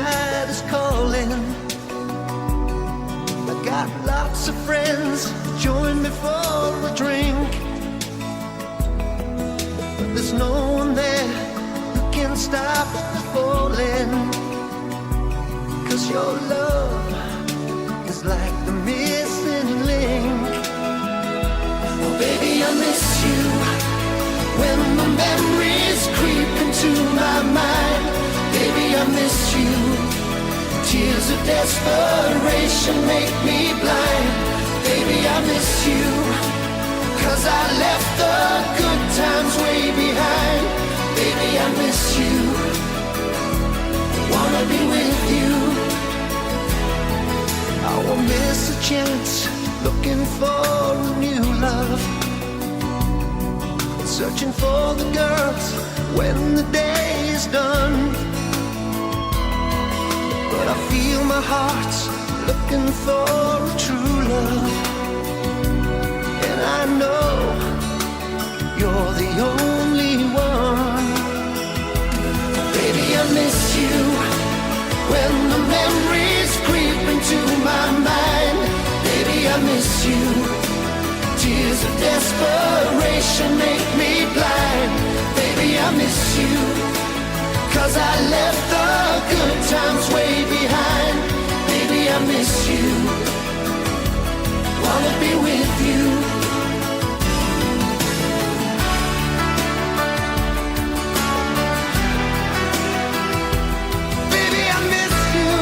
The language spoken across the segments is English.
night is calling. I got lots of friends, join me for a drink. But there's no one there who can stop the falling. 'Cause your love is like the missing link. Oh baby, I miss you when the memories creep into my mind. Baby, I miss you. Tears of desperation make me blind. Baby, I miss you. 'Cause I left the good times way behind. Baby, I miss you. Wanna be with you. I won't miss a chance, looking for a new love. Searching for the girls when the day is done. But I feel my heart's looking for a true love. And I know you're the only one. Baby, I miss you when the memories creep into my mind. Baby, I miss you. Tears of desperation make me blind. Baby, I miss you. 'Cause I left the good times way behind. Baby, I miss you. Wanna be with you. Baby, I miss you.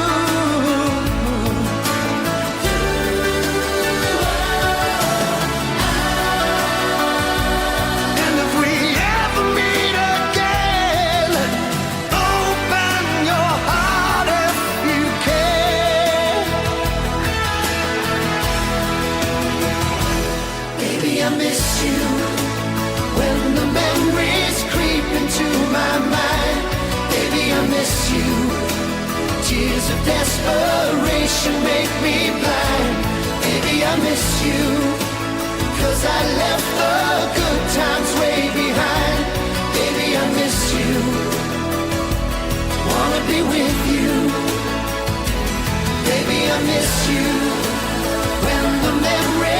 And if we ever meet again, open your heart if you can. Baby, I miss you when the memories creep into my mind. Baby, I miss you. Tears of desperation make me blind. Baby, I miss you. 'Cause I left the good times way behind. Baby, I miss you. Wanna be with you. Baby, I miss you when the memory